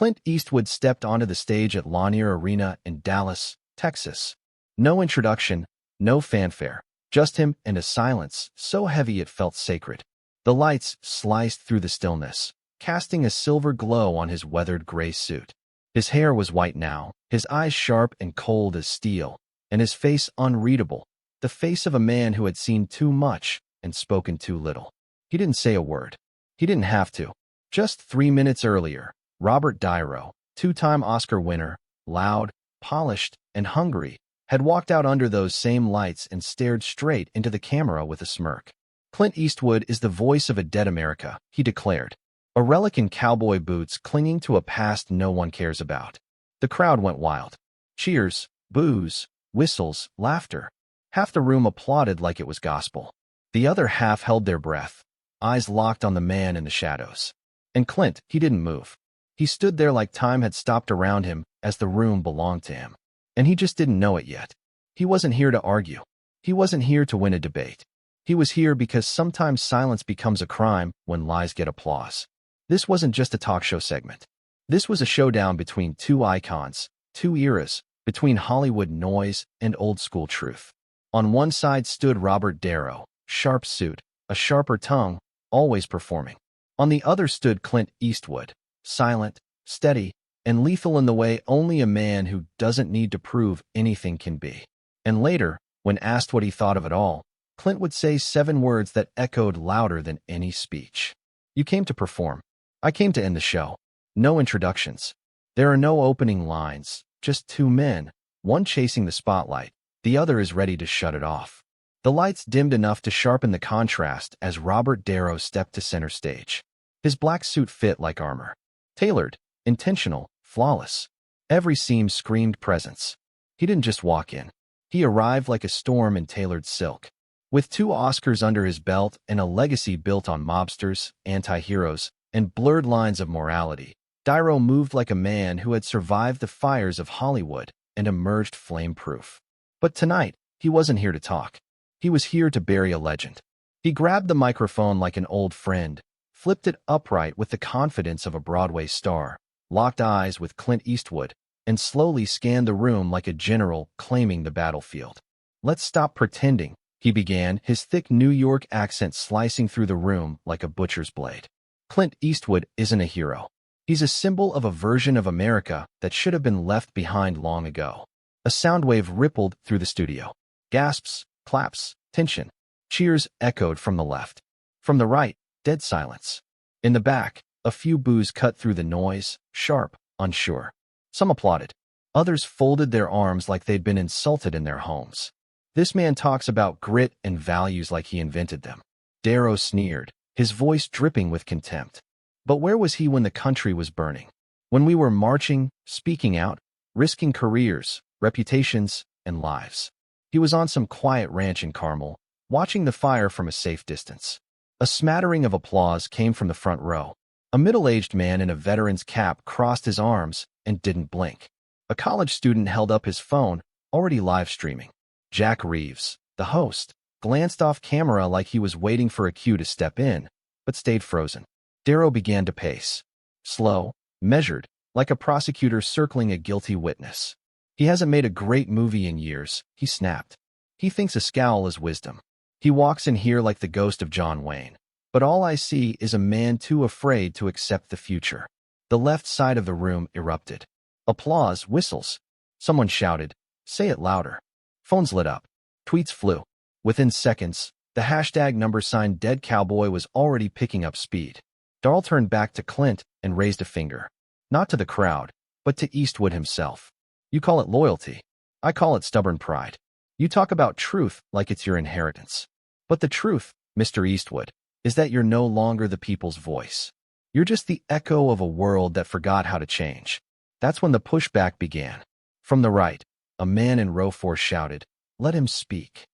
Clint Eastwood stepped onto the stage at Lanier Arena in Dallas, Texas. No introduction, no fanfare, just him and a silence so heavy it felt sacred. The lights sliced through the stillness, casting a silver glow on his weathered gray suit. His hair was white now, his eyes sharp and cold as steel, and his face unreadable, the face of a man who had seen too much and spoken too little. He didn't say a word. He didn't have to. Just 3 minutes earlier, Robert Dairo, two-time Oscar winner, loud, polished, and hungry, had walked out under those same lights and stared straight into the camera with a smirk. Clint Eastwood is the voice of a dead America, he declared. A relic in cowboy boots clinging to a past no one cares about. The crowd went wild. Cheers, boos, whistles, laughter. Half the room applauded like it was gospel. The other half held their breath, eyes locked on the man in the shadows. And Clint, he didn't move. He stood there like time had stopped around him as the room belonged to him. And he just didn't know it yet. He wasn't here to argue. He wasn't here to win a debate. He was here because sometimes silence becomes a crime when lies get applause. This wasn't just a talk show segment. This was a showdown between two icons, two eras, between Hollywood noise and old-school truth. On one side stood Robert Dairo, sharp suit, a sharper tongue, always performing. On the other stood Clint Eastwood, silent, steady, and lethal in the way only a man who doesn't need to prove anything can be. And later, when asked what he thought of it all, Clint would say 7 words that echoed louder than any speech. You came to perform. I came to end the show. No introductions. There are no opening lines, just 2 men, one chasing the spotlight, the other is ready to shut it off. The lights dimmed enough to sharpen the contrast as Robert Dairo stepped to center stage. His black suit fit like armor. Tailored, intentional, flawless. Every seam screamed presence. He didn't just walk in. He arrived like a storm in tailored silk. With 2 Oscars under his belt and a legacy built on mobsters, anti-heroes, and blurred lines of morality, Dairo moved like a man who had survived the fires of Hollywood and emerged flame-proof. But tonight, he wasn't here to talk. He was here to bury a legend. He grabbed the microphone like an old friend, flipped it upright with the confidence of a Broadway star, locked eyes with Clint Eastwood, and slowly scanned the room like a general claiming the battlefield. "Let's stop pretending," he began, his thick New York accent slicing through the room like a butcher's blade. Clint Eastwood isn't a hero. He's a symbol of a version of America that should have been left behind long ago. A sound wave rippled through the studio. Gasps, claps, tension. Cheers echoed from the left. From the right, dead silence. In the back, a few boos cut through the noise, sharp, unsure. Some applauded. Others folded their arms like they'd been insulted in their homes. This man talks about grit and values like he invented them. Dairo sneered, his voice dripping with contempt. But where was he when the country was burning? When we were marching, speaking out, risking careers, reputations, and lives? He was on some quiet ranch in Carmel, watching the fire from a safe distance. A smattering of applause came from the front row. A middle-aged man in a veteran's cap crossed his arms and didn't blink. A college student held up his phone, already live streaming. Jack Reeves, the host, glanced off camera like he was waiting for a cue to step in, but stayed frozen. Dairo began to pace. Slow, measured, like a prosecutor circling a guilty witness. "He hasn't made a great movie in years," he snapped. "He thinks a scowl is wisdom. He walks in here like the ghost of John Wayne. But all I see is a man too afraid to accept the future." The left side of the room erupted. Applause, whistles. Someone shouted, "Say it louder." Phones lit up. Tweets flew. Within seconds, the hashtag #dead cowboy was already picking up speed. Darl turned back to Clint and raised a finger. Not to the crowd, but to Eastwood himself. "You call it loyalty. I call it stubborn pride. You talk about truth like it's your inheritance. But the truth, Mr. Eastwood, is that you're no longer the people's voice. You're just the echo of a world that forgot how to change." That's when the pushback began. From the right, a man in row 4 shouted, "Let him speak."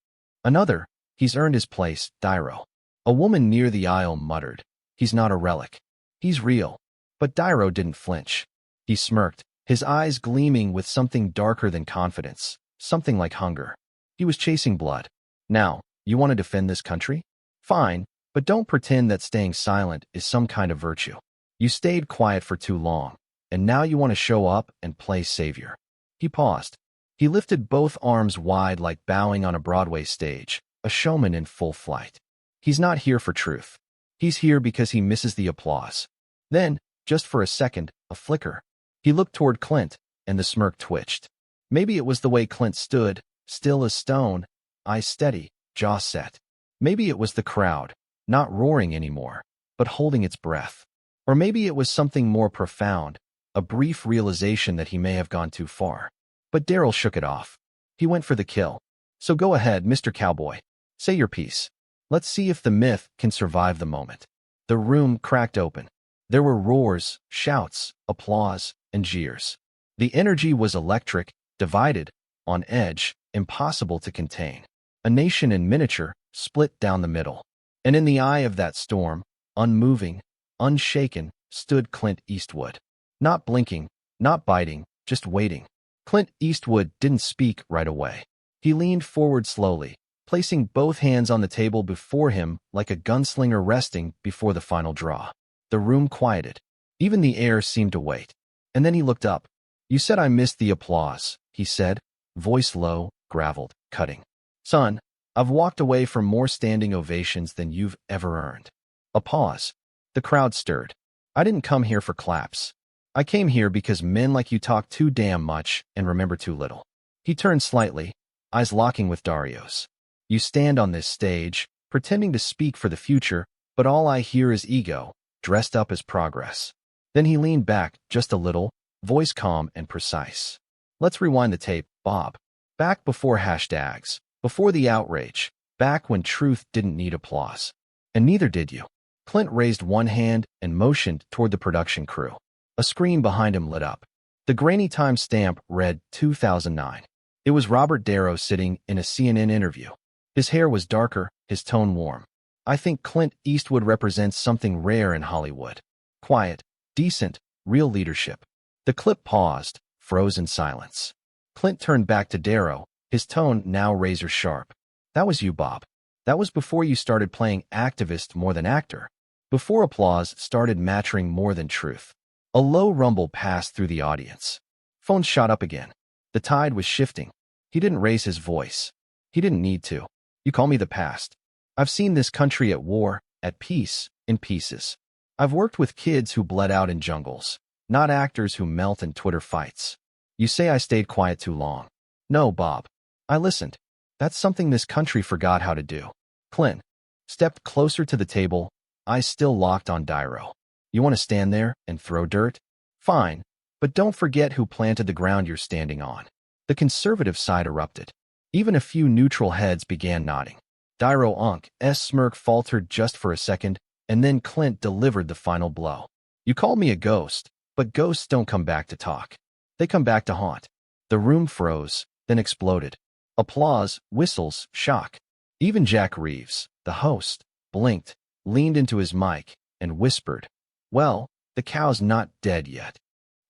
Another, "He's earned his place, Dairo." A woman near the aisle muttered, "He's not a relic. He's real." But Dairo didn't flinch. He smirked, his eyes gleaming with something darker than confidence, something like hunger. He was chasing blood. "Now, you want to defend this country? Fine, but don't pretend that staying silent is some kind of virtue. You stayed quiet for too long. And now you want to show up and play savior. He paused. He lifted both arms wide like bowing on a Broadway stage, a showman in full flight. He's not here for truth. He's here because he misses the applause. Then, just for a second, a flicker. He looked toward Clint, and the smirk twitched. Maybe it was the way Clint stood, still as stone, eyes steady, jaw set. Maybe it was the crowd, not roaring anymore, but holding its breath. Or maybe it was something more profound, a brief realization that he may have gone too far. But Daryl shook it off. He went for the kill. So go ahead, Mr. Cowboy. Say your piece. Let's see if the myth can survive the moment. The room cracked open. There were roars, shouts, applause, and jeers. The energy was electric, divided, on edge, impossible to contain. A nation in miniature, split down the middle. And in the eye of that storm, unmoving, unshaken, stood Clint Eastwood. Not blinking, not biting, just waiting. Clint Eastwood didn't speak right away. He leaned forward slowly, placing both hands on the table before him like a gunslinger resting before the final draw. The room quieted. Even the air seemed to wait. And then he looked up. You said I missed the applause, he said, voice low, graveled, cutting. Son, I've walked away from more standing ovations than you've ever earned. A pause. The crowd stirred. I didn't come here for claps. I came here because men like you talk too damn much and remember too little. He turned slightly, eyes locking with Dario's. You stand on this stage, pretending to speak for the future, but all I hear is ego, dressed up as progress. Then he leaned back just a little, voice calm and precise. Let's rewind the tape, Bob. Back before hashtags, before the outrage, back when truth didn't need applause. And neither did you. Clint raised one hand and motioned toward the production crew. A screen behind him lit up. The grainy time stamp read 2009. It was Robert Dairo sitting in a CNN interview. His hair was darker, his tone warm. I think Clint Eastwood represents something rare in Hollywood. Quiet, decent, real leadership. The clip paused, froze in silence. Clint turned back to Dairo, his tone now razor sharp. That was you, Bob. That was before you started playing activist more than actor. Before applause started matching more than truth. A low rumble passed through the audience. Phones shot up again. The tide was shifting. He didn't raise his voice. He didn't need to. You call me the past. I've seen this country at war, at peace, in pieces. I've worked with kids who bled out in jungles, not actors who melt in Twitter fights. You say I stayed quiet too long. No, Bob. I listened. That's something this country forgot how to do. Clint stepped closer to the table, eyes still locked on Dairo. You want to stand there and throw dirt? Fine, but don't forget who planted the ground you're standing on. The conservative side erupted. Even a few neutral heads began nodding. Dairo Unk's smirk faltered just for a second, and then Clint delivered the final blow. You called me a ghost, but ghosts don't come back to talk. They come back to haunt. The room froze, then exploded. Applause, whistles, shock. Even Jack Reeves, the host, blinked, leaned into his mic, and whispered, well, the cow's not dead yet.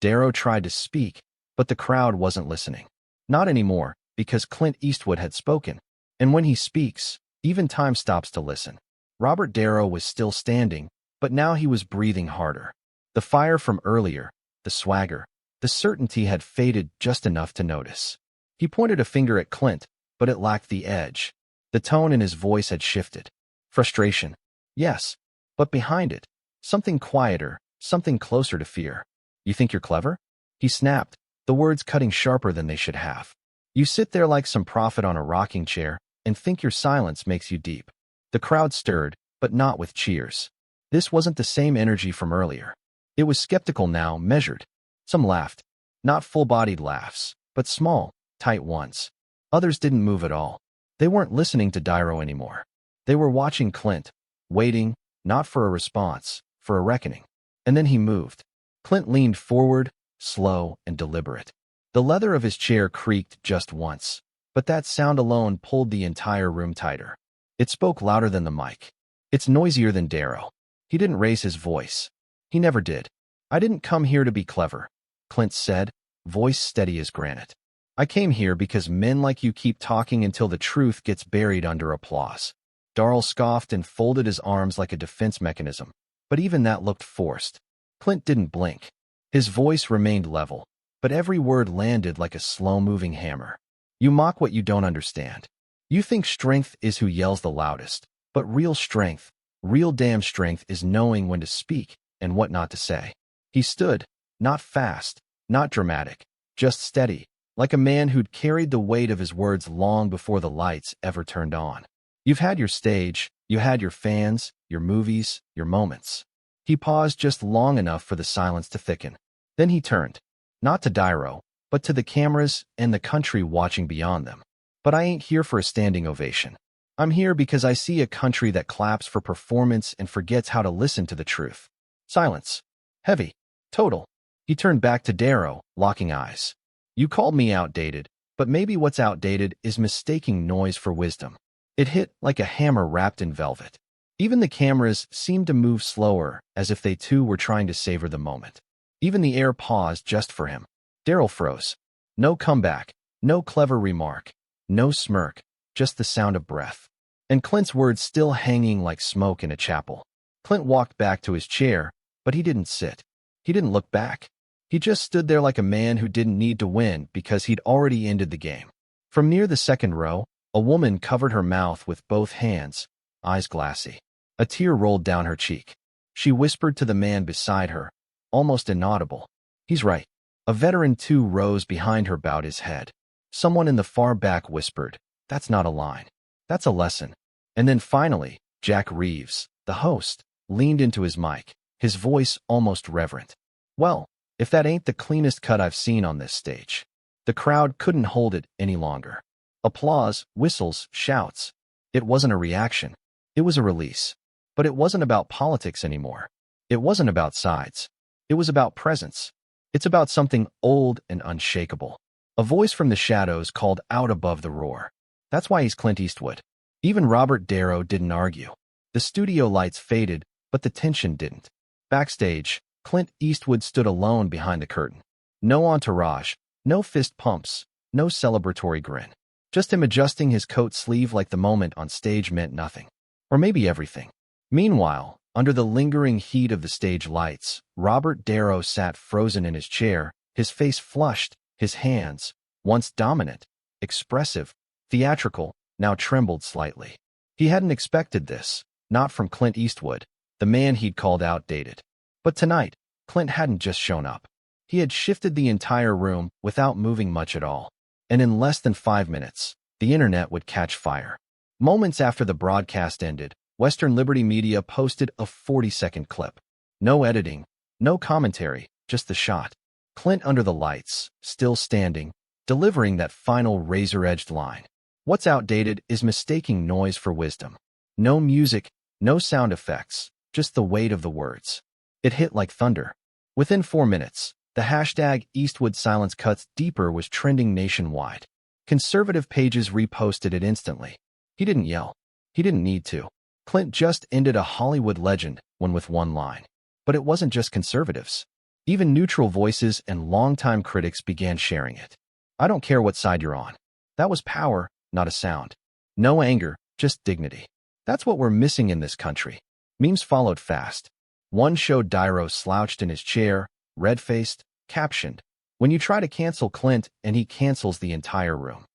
Dairo tried to speak, but the crowd wasn't listening. Not anymore, because Clint Eastwood had spoken. And when he speaks, even time stops to listen. Robert Dairo was still standing, but now he was breathing harder. The fire from earlier, the swagger, the certainty had faded just enough to notice. He pointed a finger at Clint, but it lacked the edge. The tone in his voice had shifted. Frustration. Yes, but behind it, something quieter, something closer to fear. You think you're clever? He snapped, the words cutting sharper than they should have. You sit there like some prophet on a rocking chair and think your silence makes you deep. The crowd stirred, but not with cheers. This wasn't the same energy from earlier. It was skeptical now, measured. Some laughed. Not full-bodied laughs, but small, tight ones. Others didn't move at all. They weren't listening to Dairo anymore. They were watching Clint, waiting, not for a response, for a reckoning. And then he moved. Clint leaned forward, slow and deliberate. The leather of his chair creaked just once, but that sound alone pulled the entire room tighter. It spoke louder than the mic. It's noisier than Dairo. He didn't raise his voice. He never did. I didn't come here to be clever, Clint said, voice steady as granite. I came here because men like you keep talking until the truth gets buried under applause. Daryl scoffed and folded his arms like a defense mechanism, but even that looked forced. Clint didn't blink. His voice remained level, but every word landed like a slow-moving hammer. You mock what you don't understand. You think strength is who yells the loudest, but real strength, real damn strength is knowing when to speak and what not to say. He stood, not fast, not dramatic, just steady, like a man who'd carried the weight of his words long before the lights ever turned on. You've had your stage, you had your fans, your movies, your moments. He paused just long enough for the silence to thicken. Then he turned, not to Dairo, but to the cameras and the country watching beyond them. But I ain't here for a standing ovation. I'm here because I see a country that claps for performance and forgets how to listen to the truth. Silence. Heavy. Total. He turned back to Dairo, locking eyes. You called me outdated, but maybe what's outdated is mistaking noise for wisdom. It hit like a hammer wrapped in velvet. Even the cameras seemed to move slower, as if they too were trying to savor the moment. Even the air paused just for him. Daryl froze. No comeback, no clever remark, no smirk, just the sound of breath. And Clint's words still hanging like smoke in a chapel. Clint walked back to his chair, but he didn't sit. He didn't look back. He just stood there like a man who didn't need to win because he'd already ended the game. From near the second row, a woman covered her mouth with both hands, eyes glassy. A tear rolled down her cheek. She whispered to the man beside her, almost inaudible. He's right. A veteran 2 rows behind her bowed his head. Someone in the far back whispered, that's not a line. That's a lesson. And then finally, Jack Reeves, the host, leaned into his mic, his voice almost reverent. Well, if that ain't the cleanest cut I've seen on this stage. The crowd couldn't hold it any longer. Applause, whistles, shouts. It wasn't a reaction. It was a release. But it wasn't about politics anymore. It wasn't about sides. It was about presence. It's about something old and unshakable. A voice from the shadows called out above the roar. That's why he's Clint Eastwood. Even Robert Dairo didn't argue. The studio lights faded, but the tension didn't. Backstage, Clint Eastwood stood alone behind the curtain. No entourage, no fist pumps, no celebratory grin. Just him adjusting his coat sleeve like the moment on stage meant nothing. Or maybe everything. Meanwhile, under the lingering heat of the stage lights, Robert Dairo sat frozen in his chair, his face flushed, his hands, once dominant, expressive, theatrical, now trembled slightly. He hadn't expected this, not from Clint Eastwood, the man he'd called outdated. But tonight, Clint hadn't just shown up. He had shifted the entire room without moving much at all. And in less than 5 minutes, the internet would catch fire. Moments after the broadcast ended, Western Liberty Media posted a 40-second clip. No editing, no commentary, just the shot. Clint under the lights, still standing, delivering that final razor-edged line. What's outdated is mistaking noise for wisdom. No music, no sound effects, just the weight of the words. It hit like thunder. Within 4 minutes, the hashtag Eastwood Silence Cuts Deeper was trending nationwide. Conservative pages reposted it instantly. He didn't yell. He didn't need to. Clint just ended a Hollywood legend, one with one line. But it wasn't just conservatives. Even neutral voices and longtime critics began sharing it. I don't care what side you're on. That was power, not a sound. No anger, just dignity. That's what we're missing in this country. Memes followed fast. One showed Dairo slouched in his chair, red-faced, captioned, "When you try to cancel Clint and he cancels the entire room."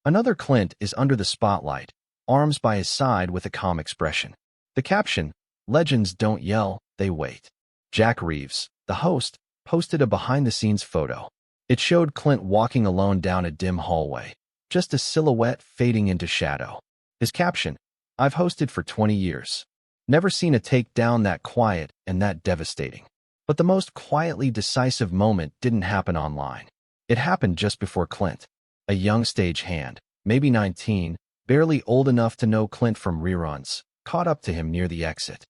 Another Clint is under the spotlight, arms by his side with a calm expression. The caption, "Legends don't yell, they wait." Jack Reeves, the host, posted a behind-the-scenes photo. It showed Clint walking alone down a dim hallway, just a silhouette fading into shadow. His caption, "I've hosted for 20 years. Never seen a takedown that quiet and that devastating." But the most quietly decisive moment didn't happen online. It happened just before Clint. A young stage hand, maybe 19, barely old enough to know Clint from reruns, caught up to him near the exit.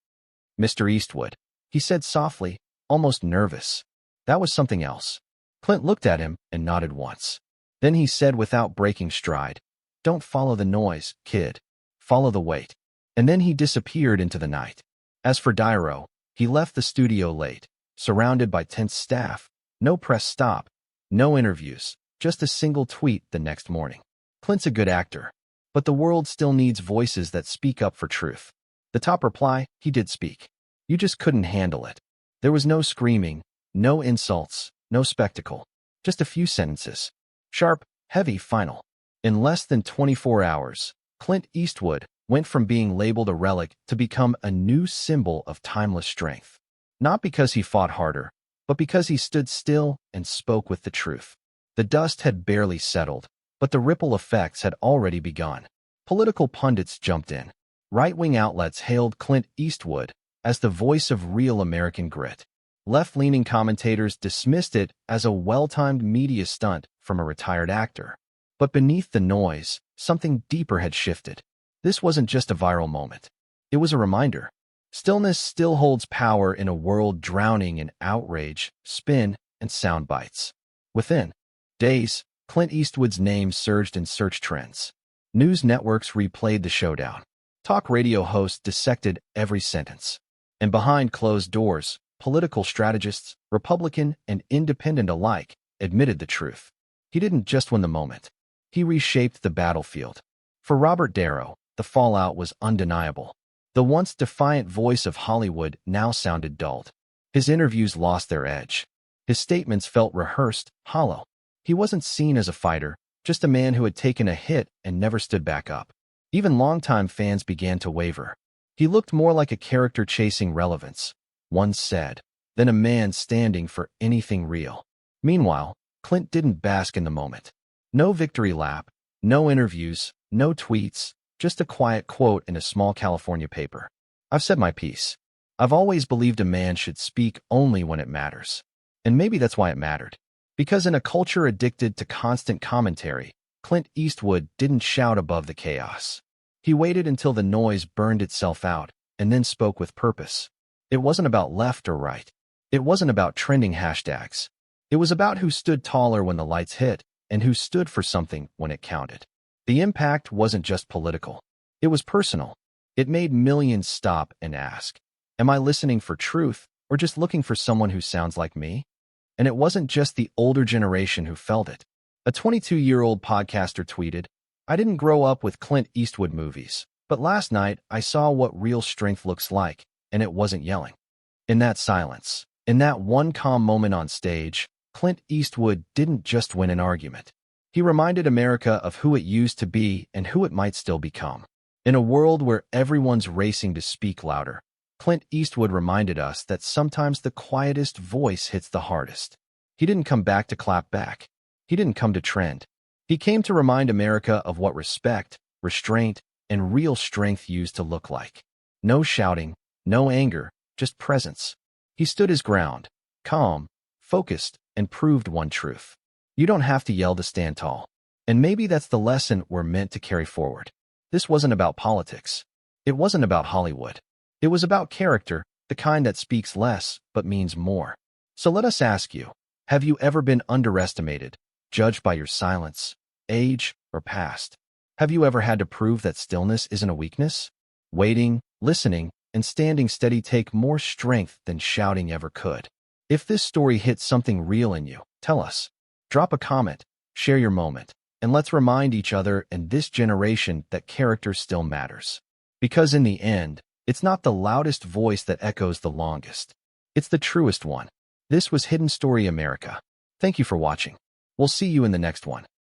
"Mr. Eastwood," he said softly, almost nervous. That was something else. Clint looked at him and nodded once. Then he said without breaking stride, "Don't follow the noise, kid. Follow the weight." And then he disappeared into the night. As for Dairo, he left the studio late, surrounded by tense staff, no press stop, no interviews, just a single tweet the next morning. Clint's a good actor, but the world still needs voices that speak up for truth. The top reply, he did speak. You just couldn't handle it. There was no screaming, No insults, no spectacle. Just a few sentences. Sharp, heavy, final. In less than 24 hours, Clint Eastwood went from being labeled a relic to become a new symbol of timeless strength. Not because he fought harder, but because he stood still and spoke with the truth. The dust had barely settled, but the ripple effects had already begun. Political pundits jumped in. Right-wing outlets hailed Clint Eastwood as the voice of real American grit. Left-leaning commentators dismissed it as a well-timed media stunt from a retired actor. But beneath the noise, something deeper had shifted. This wasn't just a viral moment. It was a reminder. Stillness still holds power in a world drowning in outrage, spin, and sound bites. Within days, Clint Eastwood's name surged in search trends. News networks replayed the showdown. Talk radio hosts dissected every sentence. And behind closed doors, political strategists, Republican and independent alike, admitted the truth. He didn't just win the moment. He reshaped the battlefield. For Robert Dairo, the fallout was undeniable. The once defiant voice of Hollywood now sounded dulled. His interviews lost their edge. His statements felt rehearsed, hollow. He wasn't seen as a fighter, just a man who had taken a hit and never stood back up. Even longtime fans began to waver. He looked more like a character chasing relevance, one said, than a man standing for anything real. Meanwhile, Clint didn't bask in the moment. No victory lap, no interviews, no tweets, just a quiet quote in a small California paper. I've said my piece. I've always believed a man should speak only when it matters. And maybe that's why it mattered. Because in a culture addicted to constant commentary, Clint Eastwood didn't shout above the chaos. He waited until the noise burned itself out, and then spoke with purpose. It wasn't about left or right. It wasn't about trending hashtags. It was about who stood taller when the lights hit, and who stood for something when it counted. The impact wasn't just political. It was personal. It made millions stop and ask, am I listening for truth, or just looking for someone who sounds like me? And it wasn't just the older generation who felt it. A 22-year-old podcaster tweeted, I didn't grow up with Clint Eastwood movies, but last night I saw what real strength looks like, and it wasn't yelling. In that silence, in that one calm moment on stage, Clint Eastwood didn't just win an argument. He reminded America of who it used to be and who it might still become. In a world where everyone's racing to speak louder, Clint Eastwood reminded us that sometimes the quietest voice hits the hardest. He didn't come back to clap back. He didn't come to trend. He came to remind America of what respect, restraint, and real strength used to look like. No shouting, no anger, just presence. He stood his ground, calm, focused, and proved one truth. You don't have to yell to stand tall. And maybe that's the lesson we're meant to carry forward. This wasn't about politics. It wasn't about Hollywood. It was about character, the kind that speaks less but means more. So let us ask you, have you ever been underestimated, judged by your silence, age, or past? Have you ever had to prove that stillness isn't a weakness? Waiting, listening, and standing steady take more strength than shouting ever could. If this story hits something real in you, tell us. Drop a comment, share your moment, and let's remind each other and this generation that character still matters. Because in the end, it's not the loudest voice that echoes the longest. It's the truest one. This was Hidden Story America. Thank you for watching. We'll see you in the next one.